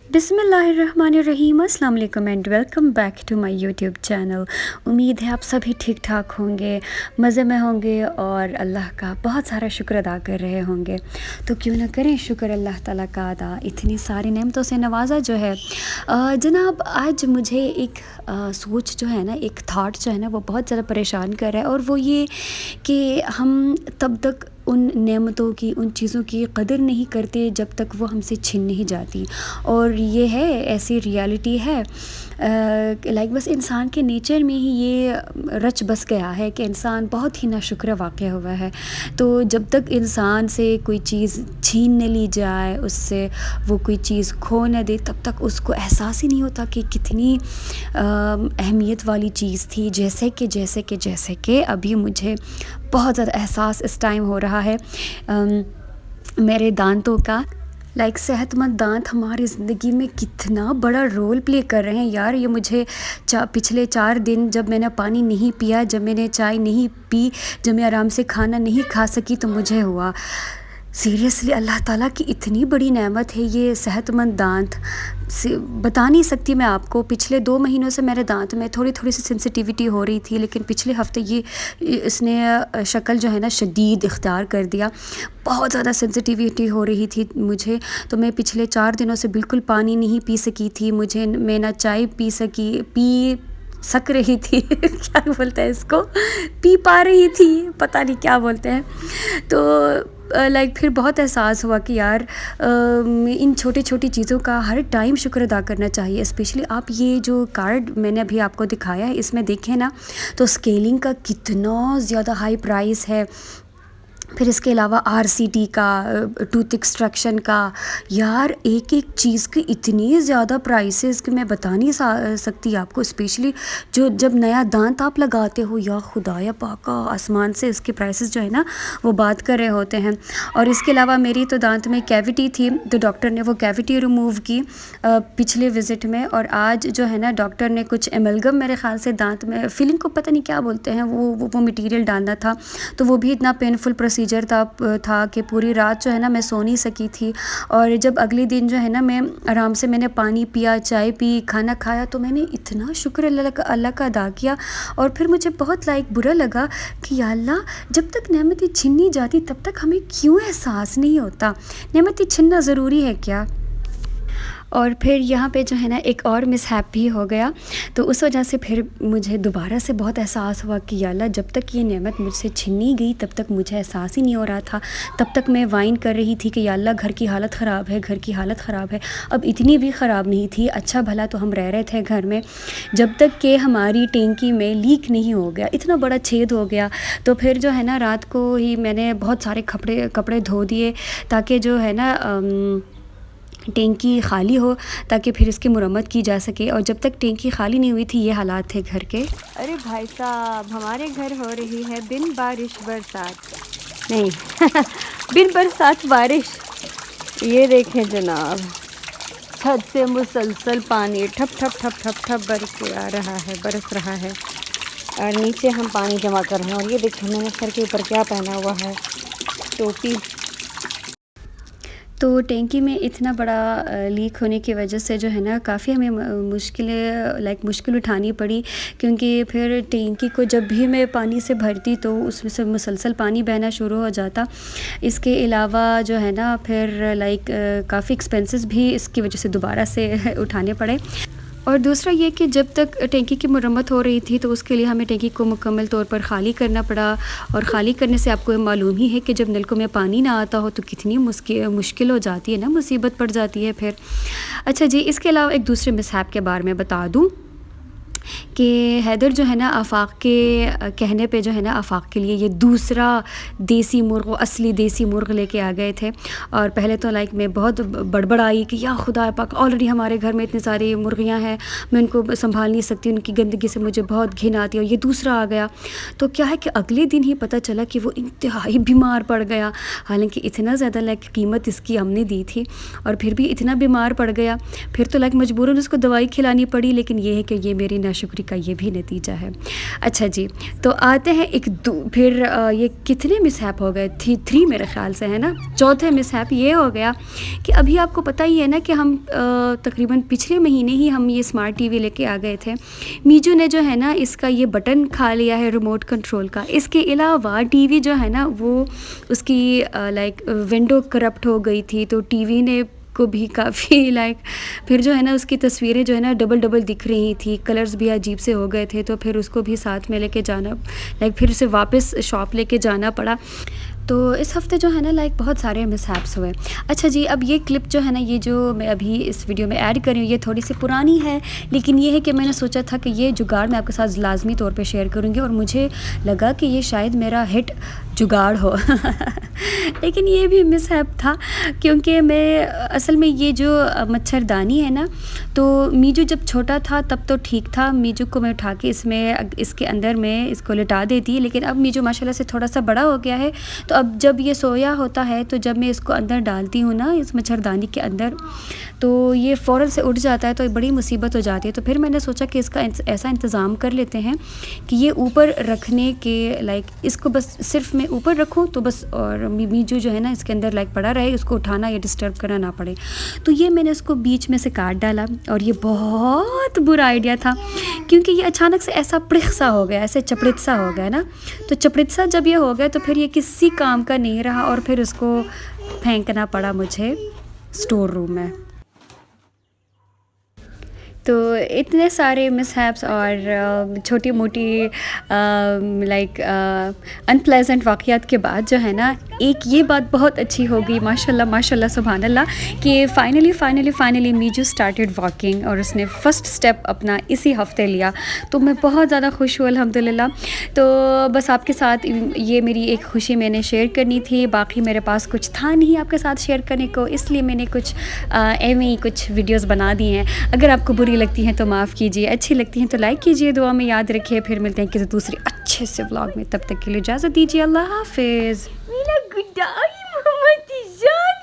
बिस्मिल्लाहिर्रहमानिर्रहीम, अस्सलाम वालेकुम and welcome back to my YouTube channel. उम्मीद है आप सभी ठीक ठाक होंगे, मज़े में होंगे और अल्लाह का बहुत सारा शुक्र अदा कर रहे होंगे। तो क्यों ना करें शुक्र अल्लाह ताला का अदा, इतनी सारी नेमतों से नवाजा जो है। जनाब, आज मुझे एक सोच जो है ना, एक थाट जो है ना, वो बहुत ज़्यादा परेशान कर रहा है, और वो ये कि हम तब तक उन नेमतों की, उन चीज़ों की कदर नहीं करते जब तक वो हमसे छिन नहीं जाती। और ये है, ऐसी रियलिटी है, लाइक बस इंसान के नेचर में ही ये रच बस गया है कि इंसान बहुत ही नाशुक्र वाक़या हुआ है। तो जब तक इंसान से कोई चीज़ छीन न ली जाए, उससे वो कोई चीज़ खो न दे, तब तक उसको एहसास ही नहीं होता कि कितनी अहमियत वाली चीज़ थी। जैसे कि अभी मुझे बहुत ज़्यादा एहसास इस टाइम हो रहा है मेरे दांतों का। लाइक सेहतमंद दांत हमारी ज़िंदगी में कितना बड़ा रोल प्ले कर रहे हैं यार। ये मुझे पिछले 4 दिन जब मैंने पानी नहीं पिया, जब मैंने चाय नहीं पी, जब मैं आराम से खाना नहीं खा सकी, तो मुझे हुआ सीरियसली अल्लाह ताला की इतनी बड़ी नेमत है ये सेहतमंद दांत। बता नहीं सकती मैं आपको। पिछले 2 महीनों से मेरे दांत में थोड़ी थोड़ी सी सेंसिटिविटी हो रही थी, लेकिन पिछले हफ्ते इसने शक्ल जो है ना शदीद इख्तियार कर दिया। बहुत ज़्यादा सेंसिटिविटी हो रही थी मुझे। तो मैं पिछले 4 दिनों से बिल्कुल पानी नहीं पी सकी थी। मैं ना चाय पी सक रही थी क्या बोलते हैं इसको, पी पा रही थी, पता नहीं क्या बोलते हैं। तो लाइक फिर बहुत एहसास हुआ कि यार इन छोटी छोटी चीज़ों का हर टाइम शुक्र अदा करना चाहिए। स्पेशली आप ये जो कार्ड मैंने अभी आपको दिखाया है, इसमें देखें ना, तो स्केलिंग का कितना ज़्यादा हाई प्राइस है। फिर इसके अलावा RCT का, टूथ एक्सट्रैक्शन का, यार एक एक चीज़ की इतनी ज़्यादा प्राइसेस कि मैं बता नहीं सकती आपको। स्पेशली जब नया दांत आप लगाते हो, या खुदाया पाका, आसमान से इसके प्राइसेस जो है ना वो बात कर रहे होते हैं। और इसके अलावा मेरी तो दांत में कैविटी थी, तो डॉक्टर ने वो कैविटी रिमूव की पिछले विज़िट में। और आज जो है ना डॉक्टर ने कुछ एमलगम, मेरे ख़्याल से दांत में फिलिंग को पता नहीं क्या बोलते हैं, वो मटीरियल डालना था। तो वो भी इतना पेनफुल प्रोसीजर था कि पूरी रात जो है ना मैं सो नहीं सकी थी। और जब अगले दिन जो है ना मैं आराम से मैंने पानी पिया, चाय पी, खाना खाया, तो मैंने इतना शुक्र अल्लाह का अदा किया। और फिर मुझे बहुत बुरा लगा कि या अल्लाह, जब तक नेमतें छिन नहीं जाती तब तक हमें क्यों एहसास नहीं होता। नेमतें छिनना ज़रूरी है क्या? और फिर यहाँ पे जो है ना एक और मिसहैप भी हो गया। तो उस वजह से फिर मुझे दोबारा से बहुत एहसास हुआ कि या अल्लाह, जब तक ये नेमत मुझसे छिन नहीं गई तब तक मुझे एहसास ही नहीं हो रहा था। तब तक मैं वाइन कर रही थी कि या अल्लाह, घर की हालत ख़राब है, घर की हालत ख़राब है। अब इतनी भी ख़राब नहीं थी, अच्छा भला तो हम रह रहे थे घर में, जब तक कि हमारी टैंकी में लीक नहीं हो गया, इतना बड़ा छेद हो गया। तो फिर जो है ना रात को ही मैंने बहुत सारे कपड़े धो दिए, ताकि जो है ना टैंकी खाली हो, ताकि फिर इसकी मुरम्मत की जा सके। और जब तक टैंकी खाली नहीं हुई थी, ये हालात थे घर के। अरे भाई साहब, हमारे घर हो रही है बिन बारिश बरसात नहीं बिन बरसात बारिश। ये देखें जनाब, छत से मुसलसल पानी ठप ठप ठप ठप ठप बरस रहा है। और नीचे हम पानी जमा कर रहे हैं। और ये देखें मैंने सर के ऊपर क्या पहना हुआ है, टोपी। तो टैंकी में इतना बड़ा लीक होने की वजह से जो है ना काफ़ी हमें मुश्किल उठानी पड़ी, क्योंकि फिर टैंकी को जब भी मैं पानी से भरती तो उसमें से मुसलसल पानी बहना शुरू हो जाता। इसके अलावा जो है ना फिर काफ़ी एक्सपेंसेस भी इसकी वजह से दोबारा से उठाने पड़े। और दूसरा ये कि जब तक टैंकी की मुरम्मत हो रही थी तो उसके लिए हमें टैंकी को मुकम्मल तौर पर ख़ाली करना पड़ा। और ख़ाली करने से आपको मालूम ही है कि जब नलकों में पानी ना आता हो तो कितनी मुश्किल हो जाती है ना, मुसीबत पड़ जाती है फिर। अच्छा जी, इसके अलावा एक दूसरे मिसहैप के बारे में बता दूँ कि हैदर जो है ना आफाक के कहने पे जो है ना आफाक के लिए ये दूसरा देसी मुर्ग, असली देसी मुर्ग लेके आ गए थे। और पहले तो मैं बहुत बड़बड़ आई कि या खुदा पाक, ऑलरेडी हमारे घर में इतनी सारी मुर्गियां हैं, मैं उनको संभाल नहीं सकती, उनकी गंदगी से मुझे बहुत घिन आती है। और ये दूसरा आ गया तो क्या है कि अगले दिन ही पता चला कि वो इंतहाई बीमार पड़ गया। हालांकि इतना ज़्यादा कीमत इसकी हमने दी थी, और फिर भी इतना बीमार पड़ गया। फिर तो मजबूरन उसको दवाई खिलानी पड़ी। लेकिन ये है कि ये मेरी ناشکری کا یہ بھی نتیجہ ہے۔ اچھا جی، تو آتے ہیں پھر یہ کتنے مس ہیپ ہو گئے؟ 3 میرے خیال سے ہے نا۔ چوتھے مس ہیپ یہ ہو گیا کہ ابھی آپ کو پتہ ہی ہے نا کہ ہم تقریباً پچھلے مہینے ہی ہم یہ اسمارٹ ٹی وی لے کے آ گئے تھے۔ میجو نے جو ہے نا اس کا یہ بٹن کھا لیا ہے ریموٹ کنٹرول کا۔ اس کے علاوہ ٹی وی جو ہے نا وہ اس کی لائک ونڈو کرپٹ ہو گئی تھی، تو ٹی وی نے کو بھی کافی لائک پھر جو ہے نا اس کی تصویریں جو ہے نا ڈبل دکھ رہی تھی، کلرز بھی عجیب سے ہو گئے تھے، تو پھر اس کو بھی ساتھ میں لے کے جانا لائک پھر اسے واپس شاپ لے کے جانا پڑا۔ تو اس ہفتے جو ہے نا لائک بہت سارے مس ہیپس ہوئے۔ اچھا جی، اب یہ کلپ جو ہے نا یہ جو میں ابھی اس ویڈیو میں ایڈ کر رہی ہوں یہ تھوڑی سی پرانی ہے، لیکن یہ ہے کہ میں نے سوچا تھا کہ یہ جگاڑ میں آپ کے ساتھ لازمی طور پہ شیئر کروں گی، اور مجھے لگا کہ یہ شاید میرا ہٹ جگاڑ ہو لیکن یہ بھی مس ہیپ تھا، کیونکہ میں اصل میں یہ جو مچھردانی ہے نا، تو میجو جب چھوٹا تھا تب تو ٹھیک تھا، میجو کو میں اٹھا کے اس کے اندر میں اس کو لٹا دیتی، لیکن اب میجو ماشاءاللہ سے تھوڑا سا بڑا ہو گیا ہے، تو اب جب یہ سویا ہوتا ہے تو جب میں اس کو اندر ڈالتی ہوں نا اس مچھردانی کے اندر، تو یہ فوراً سے اٹھ جاتا ہے، تو بڑی مصیبت ہو جاتی ہے۔ تو پھر میں نے سوچا کہ اس کا ایسا انتظام کر لیتے ہیں کہ یہ اوپر رکھنے کے لائک اس کو بس صرف میں اوپر رکھوں تو بس، اور میجو جو ہے نا اس کے اندر لائک پڑا رہے، اس کو اٹھانا یا ڈسٹرب کرنا نہ پڑے۔ تو یہ میں نے اس کو بیچ میں سے کاٹ ڈالا، اور یہ بہت برا آئیڈیا تھا، کیونکہ یہ اچانک سے ایسا پڑخ سا ہو گیا، ایسے چپڑت سا ہو گیا نا، تو چپڑت سا جب یہ ہو گیا تو پھر یہ کسی کام کا نہیں رہا، اور پھر اس کو پھینکنا پڑا مجھے اسٹور روم میں۔ تو اتنے سارے مس ہیپس اور چھوٹی موٹی لائک ان پلیزنٹ واقعات کے بعد جو ہے نا ایک یہ بات بہت اچھی ہو گئی، ماشاءاللہ سبحان اللہ، کہ فائنلی میجو اسٹارٹیڈ واکنگ، اور اس نے فرسٹ اسٹیپ اپنا اسی ہفتے لیا، تو میں بہت زیادہ خوش ہوں الحمدللہ۔ تو بس آپ کے ساتھ یہ میری ایک خوشی میں نے شیئر کرنی تھی، باقی میرے پاس کچھ تھا نہیں آپ کے ساتھ شیئر کرنے کو، اس لیے میں نے کچھ ایویں ہی کچھ ویڈیوز بنا دی ہیں۔ اگر آپ کو بری لگتی ہیں تو معاف کیجیے، اچھی لگتی ہیں تو لائک کیجیے، دعا میں یاد رکھیے، پھر ملتے ہیں کسی دوسرے اچھے سے ولاگ میں، تب تک کے لیے اجازت دیجیے، اللہ حافظ۔ میرا گڈائی محمد جان۔